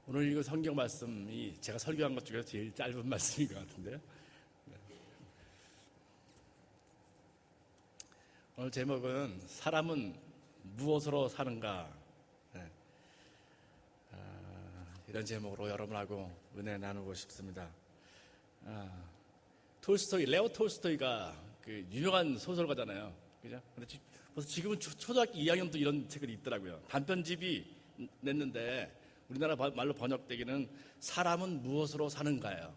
오늘 읽은 성경 말씀이 제가 설교한 것 중에서 제일 짧은 말씀인 것 같은데요. 오늘 제목은 사람은 무엇으로 사는가, 이런 제목으로 여러분하고 은혜 나누고 싶습니다. 레오 톨스토이가 그 유명한 소설가잖아요. 그죠? 근데 벌써 지금은 초등학교 2학년도 이런 책이 있더라고요. 단편집이 냈는데 우리나라 말로 번역되기는 사람은 무엇으로 사는가예요.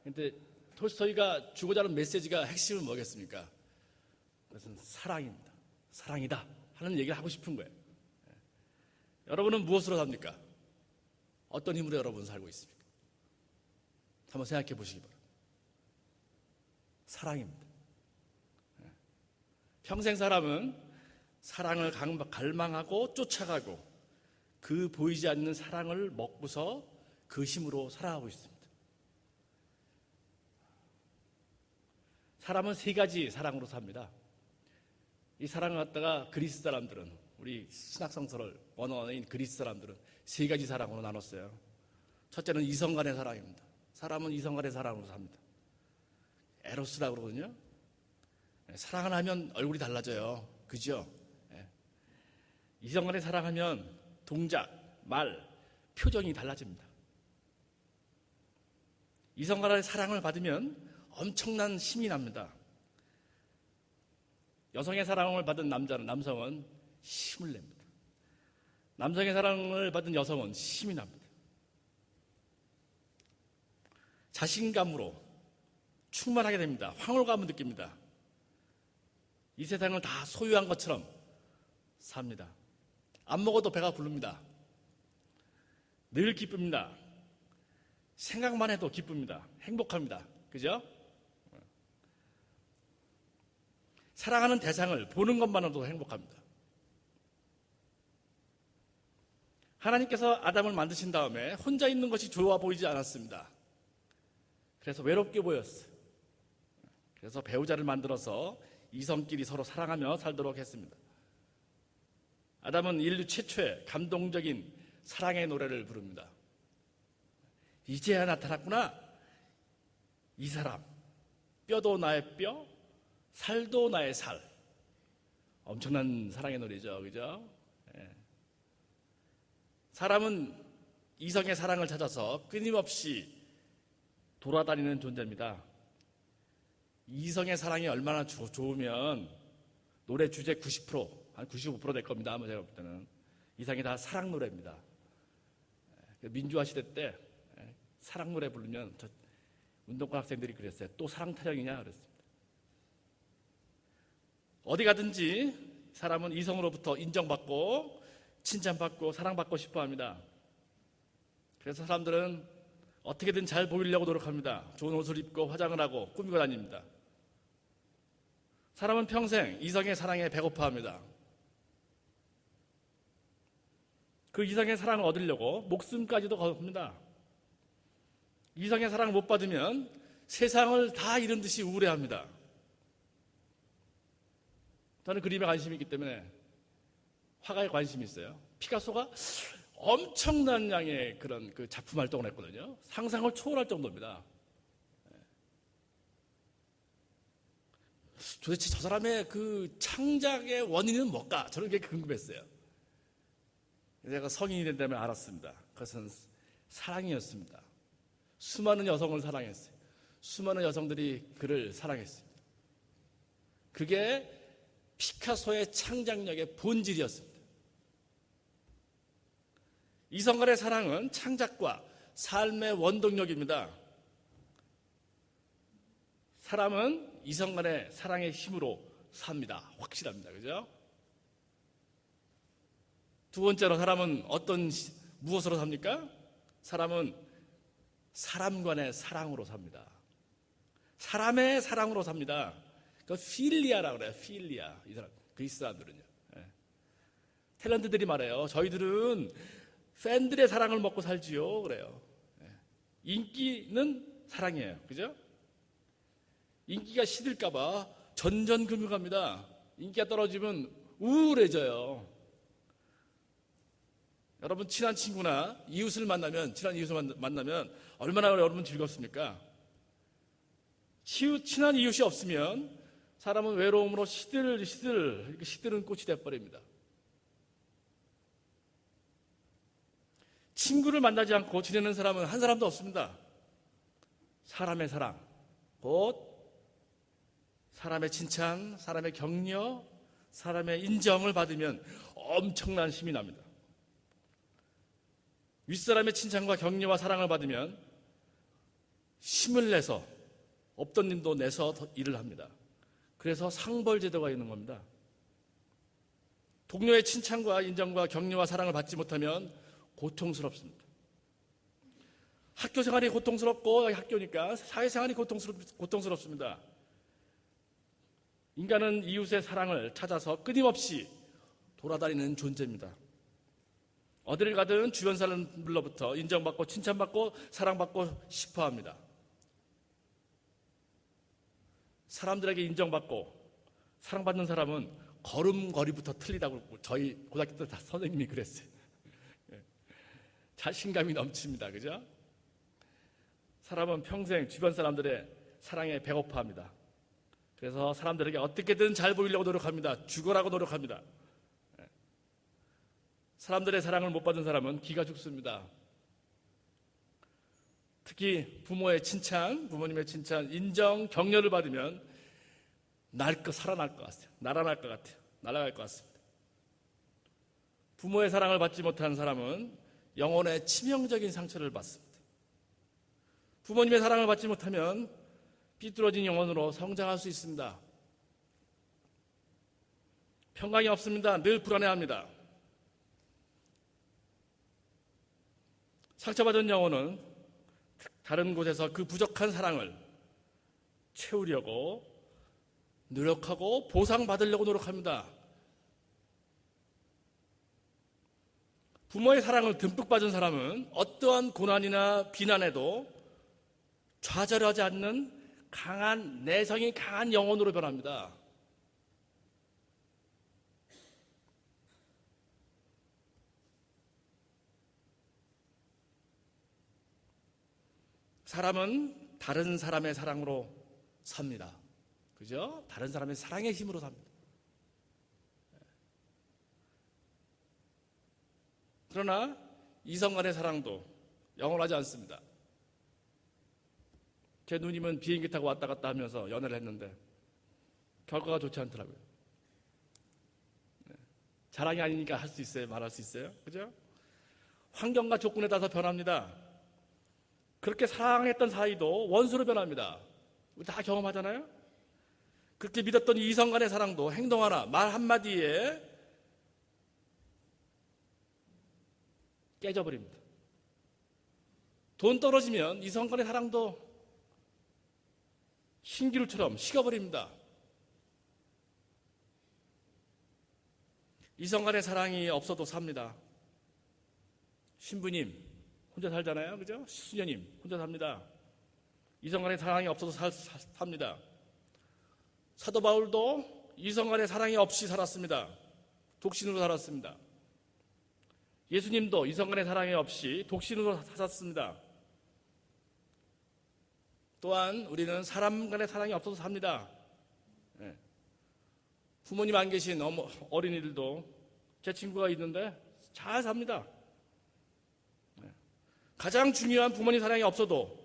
근데 톨스토이가 주고자 하는 메시지가 핵심은 뭐겠습니까? 그것은 사랑입니다. 사랑이다 하는 얘기를 하고 싶은 거예요. 여러분은 무엇으로 삽니까? 어떤 힘으로 여러분은 살고 있습니까? 한번 생각해 보시기 바랍니다. 사랑입니다. 평생 사람은 사랑을 갈망하고 쫓아가고 그 보이지 않는 사랑을 먹고서 그 힘으로 살아가고 있습니다. 사람은 세 가지 사랑으로 삽니다. 이 사랑을 갖다가 그리스 사람들은, 우리 신학성서를 원어인 그리스 사람들은 세 가지 사랑으로 나눴어요. 첫째는 이성 간의 사랑입니다. 사람은 이성 간의 사랑으로 삽니다. 에로스라고 그러거든요. 사랑을 하면 얼굴이 달라져요. 그죠? 이성 간의 사랑하면 동작, 말, 표정이 달라집니다. 이성 간의 사랑을 받으면 엄청난 힘이 납니다. 여성의 사랑을 받은 남성은 힘을 냅니다. 남성의 사랑을 받은 여성은 힘이 납니다. 자신감으로 충만하게 됩니다. 황홀감을 느낍니다. 이 세상을 다 소유한 것처럼 삽니다. 안 먹어도 배가 부릅니다. 늘 기쁩니다. 생각만 해도 기쁩니다. 행복합니다. 그죠? 사랑하는 대상을 보는 것만으로도 행복합니다. 하나님께서 아담을 만드신 다음에 혼자 있는 것이 좋아 보이지 않았습니다. 그래서 외롭게 보였어요. 그래서 배우자를 만들어서 이성끼리 서로 사랑하며 살도록 했습니다. 아담은 인류 최초의 감동적인 사랑의 노래를 부릅니다. 이제야 나타났구나. 이 사람, 뼈도 나의 뼈, 살도 나의 살. 엄청난 사랑의 노래죠. 그죠? 사람은 이성의 사랑을 찾아서 끊임없이 돌아다니는 존재입니다. 이성의 사랑이 얼마나 좋으면 노래 주제 90%, 한 95% 될 겁니다. 아마 제가 볼 때는. 이상이 다 사랑 노래입니다. 민주화 시대 때 사랑 노래 부르면 운동권 학생들이 그랬어요. 또 사랑 타령이냐 그랬습니다. 어디 가든지 사람은 이성으로부터 인정받고 칭찬받고 사랑받고 싶어 합니다. 그래서 사람들은 어떻게든 잘 보이려고 노력합니다. 좋은 옷을 입고 화장을 하고 꾸미고 다닙니다. 사람은 평생 이성의 사랑에 배고파합니다. 그 이성의 사랑을 얻으려고 목숨까지도 겁니다. 이성의 사랑을 못 받으면 세상을 다 잃은 듯이 우울해합니다. 저는 그림에 관심이 있기 때문에 화가에 관심이 있어요. 피카소가 엄청난 양의 그런 그 작품 활동을 했거든요. 상상을 초월할 정도입니다. 도대체 저 사람의 그 창작의 원인은 뭘까? 저는 그게 궁금했어요. 제가 성인이 된 다음에 알았습니다. 그것은 사랑이었습니다. 수많은 여성을 사랑했어요. 수많은 여성들이 그를 사랑했습니다. 그게 피카소의 창작력의 본질이었습니다. 이성 간의 사랑은 창작과 삶의 원동력입니다. 사람은 이성 간의 사랑의 힘으로 삽니다. 확실합니다. 그죠? 두 번째로 사람은 무엇으로 삽니까? 사람은 사람 간의 사랑으로 삽니다. 사람의 사랑으로 삽니다. 그 필리아라고 그래요. 필리아. 이 사람, 그리스 사람들은요. 탤런트들이 말해요. 저희들은 팬들의 사랑을 먹고 살지요. 그래요. 인기는 사랑이에요. 그죠? 인기가 시들까봐 전전긍긍합니다. 인기가 떨어지면 우울해져요. 여러분 친한 친구나 친한 이웃을 만나면 얼마나 여러분 즐겁습니까? 친한 이웃이 없으면 사람은 외로움으로 시들은 꽃이 돼버립니다. 친구를 만나지 않고 지내는 사람은 한 사람도 없습니다. 사람의 사랑, 곧 사람의 칭찬, 사람의 격려, 사람의 인정을 받으면 엄청난 힘이 납니다. 윗사람의 칭찬과 격려와 사랑을 받으면 힘을 내서 없던 일도 내서 더 일을 합니다. 그래서 상벌제도가 있는 겁니다. 동료의 칭찬과 인정과 격려와 사랑을 받지 못하면 고통스럽습니다. 학교 생활이 고통스럽고 학교니까 사회생활이 고통스럽습니다. 인간은 이웃의 사랑을 찾아서 끊임없이 돌아다니는 존재입니다. 어디를 가든 주변 사람들로부터 인정받고 칭찬받고 사랑받고 싶어합니다. 사람들에게 인정받고 사랑받는 사람은 걸음걸이부터 틀리다고 저희 고등학교 때 다 선생님이 그랬어요. 자신감이 넘칩니다. 그죠? 사람은 평생 주변 사람들의 사랑에 배고파합니다. 그래서 사람들에게 어떻게든 잘 보이려고 노력합니다. 죽어라고 노력합니다. 사람들의 사랑을 못 받은 사람은 기가 죽습니다. 특히 부모님의 칭찬, 인정, 격려를 받으면 살아날 것 같아요. 날아날 것 같아요. 날아갈 것 같습니다. 부모의 사랑을 받지 못한 사람은 영혼의 치명적인 상처를 받습니다. 부모님의 사랑을 받지 못하면 삐뚤어진 영혼으로 성장할 수 있습니다. 평강이 없습니다. 늘 불안해합니다. 상처받은 영혼은 다른 곳에서 그 부족한 사랑을 채우려고 노력하고 보상받으려고 노력합니다. 부모의 사랑을 듬뿍 받은 사람은 어떠한 고난이나 비난에도 좌절하지 않는 내성이 강한 영혼으로 변합니다. 사람은 다른 사람의 사랑으로 삽니다. 그죠? 다른 사람의 사랑의 힘으로 삽니다. 그러나 이성 간의 사랑도 영원하지 않습니다. 제 누님은 비행기 타고 왔다 갔다 하면서 연애를 했는데 결과가 좋지 않더라고요. 자랑이 아니니까 할 수 있어요? 말할 수 있어요? 그죠? 환경과 조건에 따라서 변합니다. 그렇게 사랑했던 사이도 원수로 변합니다. 우리 다 경험하잖아요? 그렇게 믿었던 이성 간의 사랑도 행동 하나, 말 한마디에 깨져버립니다. 돈 떨어지면 이성 간의 사랑도 신기루처럼 식어버립니다. 이성 간의 사랑이 없어도 삽니다. 신부님 혼자 살잖아요. 그죠? 수녀님 혼자 삽니다. 이성 간의 사랑이 없어도 삽니다. 사도 바울도 이성 간의 사랑이 없이 살았습니다. 독신으로 살았습니다. 예수님도 이성 간의 사랑이 없이 독신으로 사셨습니다. 또한 우리는 사람 간의 사랑이 없어서 삽니다. 부모님 안 계신 어린이들도 제 친구가 있는데 잘 삽니다. 가장 중요한 부모님 사랑이 없어도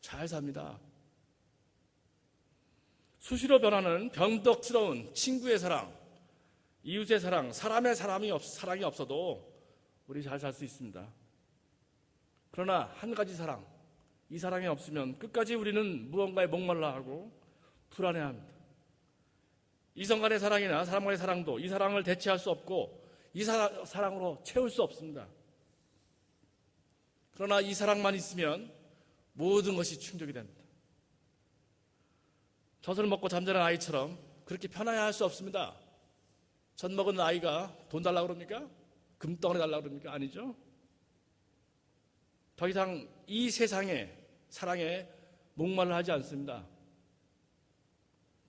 잘 삽니다. 수시로 변하는 변덕스러운 친구의 사랑, 이웃의 사랑, 사람의 사랑이 없어도 우리 잘 살 수 있습니다. 그러나 한 가지 사랑, 이 사랑이 없으면 끝까지 우리는 무언가에 목말라 하고 불안해합니다. 이성 간의 사랑이나 사람 간의 사랑도 이 사랑을 대체할 수 없고 이 사랑으로 채울 수 없습니다. 그러나 이 사랑만 있으면 모든 것이 충족이 됩니다. 젖을 먹고 잠자는 아이처럼 그렇게 편하게 할 수 없습니다. 젖 먹은 아이가 돈 달라고 그럽니까? 금덩어리 달라고 그럽니까? 아니죠. 더 이상 이 세상의 사랑에 목말라 하지 않습니다.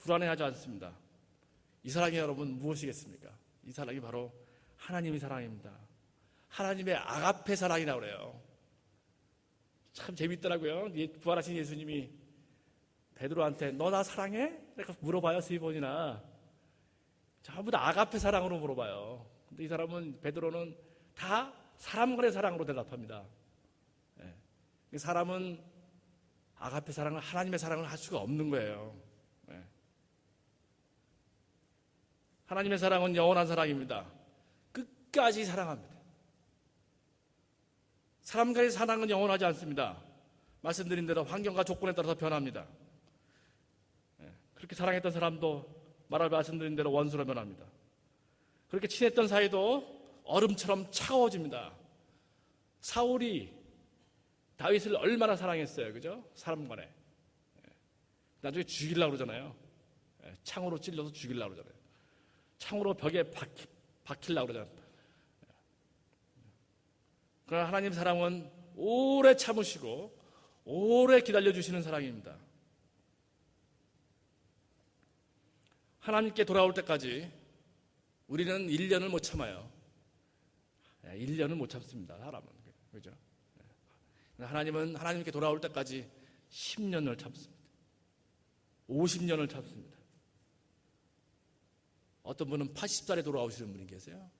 불안해하지 않습니다. 이 사랑이 여러분 무엇이겠습니까? 이 사랑이 바로 하나님의 사랑입니다. 하나님의 아가페 사랑이라고 그래요. 참 재밌더라고요. 부활하신 예수님이 베드로한테 너 나 사랑해? 이렇게 물어봐요. 3번이나. 전부 다 아가페 사랑으로 물어봐요. 근데 이 사람은, 베드로는 다 사람 간의 사랑으로 대답합니다. 사람은 아가페 사랑을, 하나님의 사랑을 할 수가 없는 거예요. 하나님의 사랑은 영원한 사랑입니다. 끝까지 사랑합니다. 사람 간의 사랑은 영원하지 않습니다. 말씀드린 대로 환경과 조건에 따라서 변합니다. 그렇게 사랑했던 사람도 말씀드린 대로 원수로 변합니다. 그렇게 친했던 사이도 얼음처럼 차가워집니다. 사울이 다윗을 얼마나 사랑했어요. 그죠? 사람 간에. 나중에 죽이려고 그러잖아요. 창으로 찔러서 죽이려고 그러잖아요. 창으로 벽에 박히려고 그러잖아요. 그러나 하나님 사랑은 오래 참으시고 오래 기다려주시는 사랑입니다. 하나님께 돌아올 때까지 우리는 1년을 못 참아요. 1년을 못 참습니다. 사람은. 그죠? 하나님은 하나님께 돌아올 때까지 10년을 참습니다. 50년을 참습니다. 어떤 분은 80살에 돌아오시는 분이 계세요.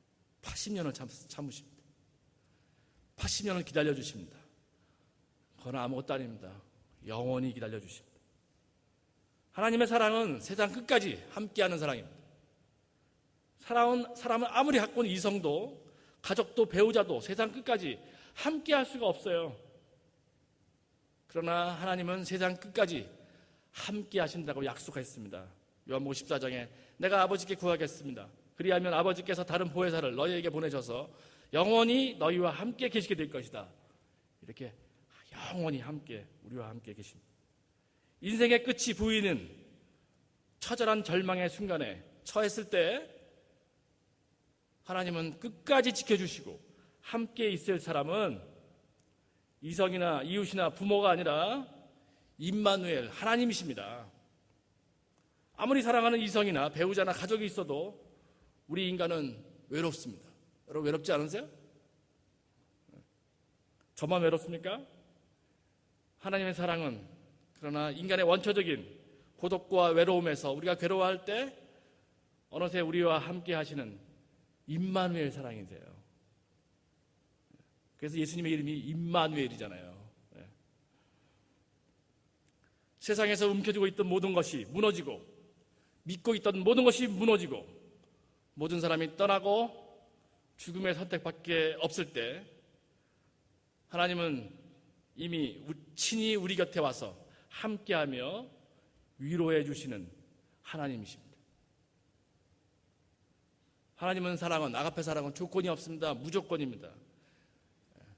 80년을 참으십니다. 80년을 기다려주십니다. 그건 아무것도 아닙니다. 영원히 기다려주십니다. 하나님의 사랑은 세상 끝까지 함께하는 사랑입니다. 사람은 아무리 갖고 있는 이성도, 가족도, 배우자도 세상 끝까지 함께할 수가 없어요. 그러나 하나님은 세상 끝까지 함께하신다고 약속했습니다. 요한복음 14장에 내가 아버지께 구하겠습니다. 그리하면 아버지께서 다른 보혜사를 너희에게 보내셔서 영원히 너희와 함께 계시게 될 것이다. 이렇게 영원히 함께, 우리와 함께 계십니다. 인생의 끝이 보이는 처절한 절망의 순간에 처했을 때 하나님은 끝까지 지켜주시고 함께 있을 사람은 이성이나 이웃이나 부모가 아니라 임마누엘, 하나님이십니다. 아무리 사랑하는 이성이나 배우자나 가족이 있어도 우리 인간은 외롭습니다. 여러분 외롭지 않으세요? 저만 외롭습니까? 하나님의 사랑은 그러나 인간의 원초적인 고독과 외로움에서 우리가 괴로워할 때 어느새 우리와 함께 하시는 임마누엘 사랑이세요. 그래서 예수님의 이름이 임마누엘이잖아요. 세상에서 움켜쥐고 있던 모든 것이 무너지고 믿고 있던 모든 것이 무너지고 모든 사람이 떠나고 죽음의 선택밖에 없을 때 하나님은 이미 친히 우리 곁에 와서 함께하며 위로해 주시는 하나님이십니다. 하나님은 사랑은, 아가페 사랑은 조건이 없습니다. 무조건입니다.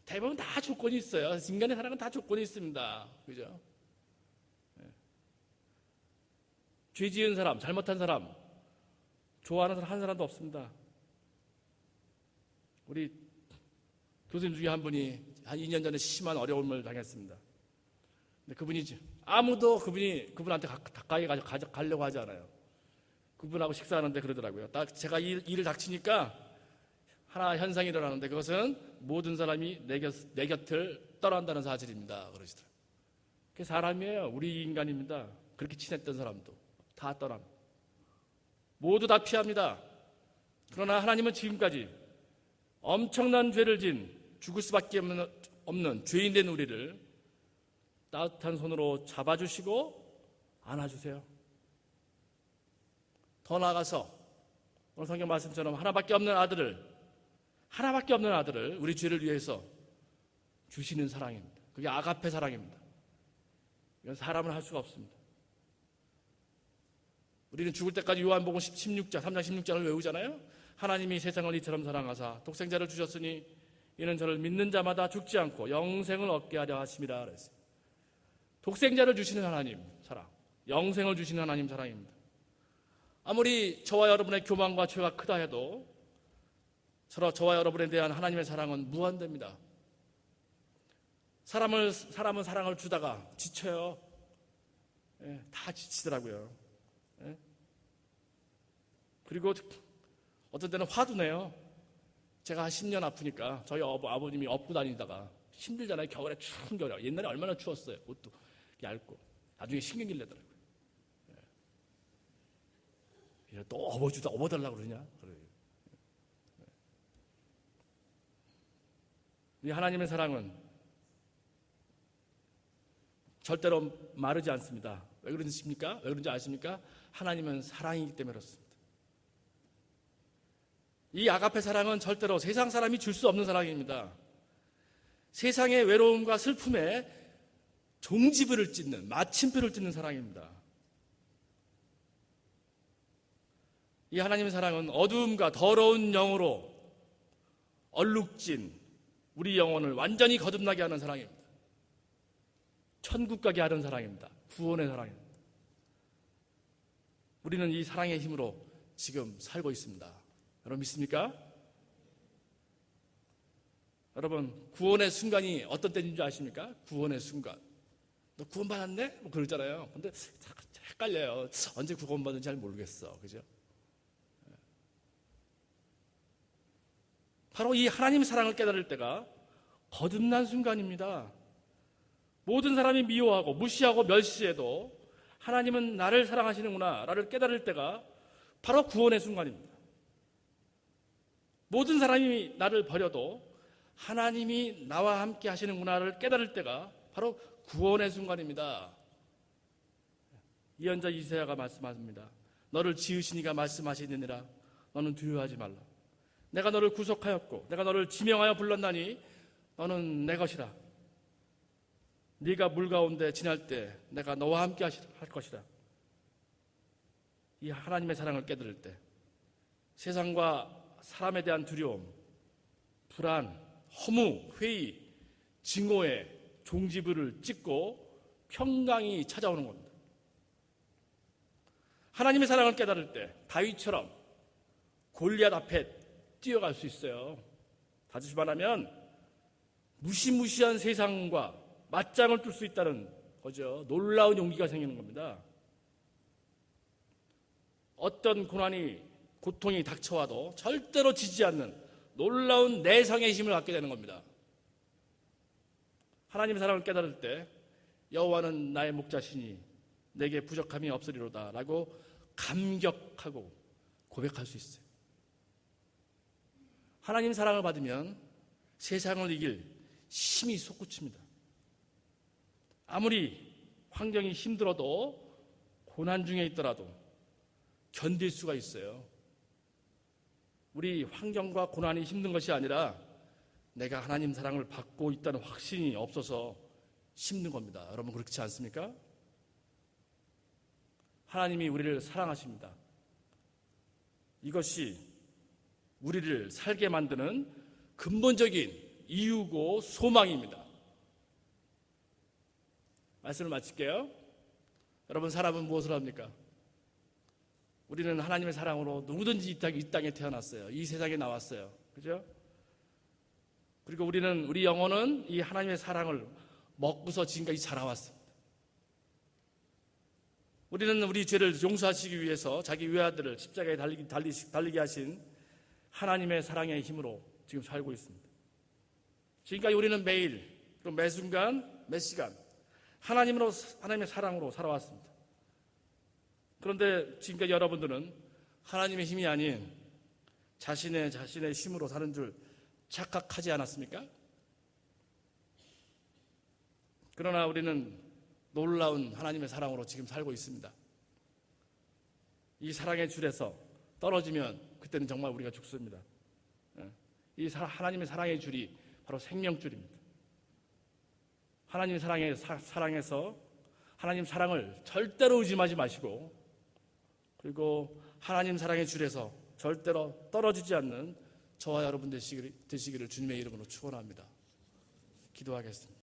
대부분 다 조건이 있어요. 인간의 사랑은 다 조건이 있습니다. 그죠? 죄 지은 사람, 잘못한 사람, 좋아하는 사람 한 사람도 없습니다. 우리 교수님 중에 한 분이 한 2년 전에 심한 어려움을 당했습니다. 근데 그분한테 가까이 가려고 하지 않아요. 그분하고 식사하는데 그러더라고요. 딱 제가 일을 닥치니까 하나 현상이 일어나는데 그것은 모든 사람이 내 곁을 떠난다는 사실입니다. 그러시더라고요. 그게 사람이에요. 우리 인간입니다. 그렇게 친했던 사람도 다 떠납니다. 모두 다 피합니다. 그러나 하나님은 지금까지 엄청난 죄를 진 죽을 수밖에 없는 죄인 된 우리를 따뜻한 손으로 잡아주시고 안아주세요. 더 나아가서 오늘 성경 말씀처럼 하나밖에 없는 아들을 우리 죄를 위해서 주시는 사랑입니다. 그게 아가페 사랑입니다. 이건 사람은 할 수가 없습니다. 우리는 죽을 때까지 요한복음 3장 16장을 외우잖아요. 하나님이 세상을 이처럼 사랑하사 독생자를 주셨으니 이는 저를 믿는 자마다 죽지 않고 영생을 얻게 하려 하심이라 그랬어요. 독생자를 주시는 하나님 사랑, 영생을 주시는 하나님 사랑입니다. 아무리 저와 여러분의 교만과 죄가 크다 해도 저와 여러분에 대한 하나님의 사랑은 무한대입니다. 사람은 사랑을 주다가 지쳐요. 다 지치더라고요. 그리고 어떤 때는 화도 내요. 제가 한 10년 아프니까 저희 아버님이 업고 다니다가 힘들잖아요. 겨울에 추운 겨울에. 옛날에 얼마나 추웠어요. 옷도 얇고. 나중에 신경질 내더라고요. 예. 또 업어달라고 그러냐? 그래요. 이 하나님의 사랑은 절대로 마르지 않습니다. 왜 그러십니까? 왜 그런지 아십니까? 하나님은 사랑이기 때문에 그렇습니다. 이 아가페 사랑은 절대로 세상 사람이 줄 수 없는 사랑입니다. 세상의 외로움과 슬픔에 종지부를 찢는, 마침표를 찢는 사랑입니다. 이 하나님의 사랑은 어두움과 더러운 영으로 얼룩진 우리 영혼을 완전히 거듭나게 하는 사랑입니다. 천국 가게 하는 사랑입니다. 구원의 사랑입니다. 우리는 이 사랑의 힘으로 지금 살고 있습니다. 여러분 믿습니까? 여러분 구원의 순간이 어떤 때인지 아십니까? 구원의 순간. 너 구원받았네? 뭐 그러잖아요. 근데 헷갈려요. 언제 구원받은지 잘 모르겠어. 그죠? 바로 이 하나님의 사랑을 깨달을 때가 거듭난 순간입니다. 모든 사람이 미워하고 무시하고 멸시해도 하나님은 나를 사랑하시는구나 라를 깨달을 때가 바로 구원의 순간입니다. 모든 사람이 나를 버려도 하나님이 나와 함께 하시는구나를 깨달을 때가 바로 구원의 순간입니다. 예언자 이사야가 말씀합니다. 너를 지으신 이가 말씀하시느니라. 너는 두려워하지 말라. 내가 너를 구속하였고 내가 너를 지명하여 불렀나니 너는 내 것이라. 네가 물 가운데 지날 때 내가 너와 함께 할 것이라. 이 하나님의 사랑을 깨달을 때 세상과 사람에 대한 두려움, 불안, 허무, 회의, 증오의 종지부를 찍고 평강이 찾아오는 겁니다. 하나님의 사랑을 깨달을 때 다윗처럼 골리앗 앞에 뛰어갈 수 있어요. 다시 말하면 무시무시한 세상과 맞짱을 뜰 수 있다는 거죠. 놀라운 용기가 생기는 겁니다. 어떤 고통이 닥쳐와도 절대로 지지 않는 놀라운 내성의 힘을 갖게 되는 겁니다. 하나님의 사랑을 깨달을 때 여호와는 나의 목자시니 내게 부족함이 없으리로다 라고 감격하고 고백할 수 있어요. 하나님 사랑을 받으면 세상을 이길 힘이 솟구칩니다. 아무리 환경이 힘들어도 고난 중에 있더라도 견딜 수가 있어요. 우리 환경과 고난이 힘든 것이 아니라 내가 하나님 사랑을 받고 있다는 확신이 없어서 힘든 겁니다. 여러분 그렇지 않습니까? 하나님이 우리를 사랑하십니다. 이것이 우리를 살게 만드는 근본적인 이유고 소망입니다. 말씀을 마칠게요. 여러분 사람은 무엇을 합니까? 우리는 하나님의 사랑으로 누구든지 이 땅에 태어났어요. 이 세상에 나왔어요. 그죠? 그리고 우리 영혼은 이 하나님의 사랑을 먹고서 지금까지 자라왔습니다. 우리는 우리 죄를 용서하시기 위해서 자기 외아들을 십자가에 달리게 하신 하나님의 사랑의 힘으로 지금 살고 있습니다. 지금까지 우리는 매일 그리고 매 순간 매 시간 하나님의 사랑으로 살아왔습니다. 그런데 지금까지 여러분들은 하나님의 힘이 아닌 자신의 힘으로 사는 줄 착각하지 않았습니까? 그러나 우리는 놀라운 하나님의 사랑으로 지금 살고 있습니다. 이 사랑의 줄에서 떨어지면 그때는 정말 우리가 죽습니다. 이 하나님의 사랑의 줄이 바로 생명줄입니다. 하나님의 사랑에서 하나님 사랑을 절대로 의심하지 마시고 그리고 하나님 사랑의 줄에서 절대로 떨어지지 않는 저와 여러분 되시기를 주님의 이름으로 축원합니다. 기도하겠습니다.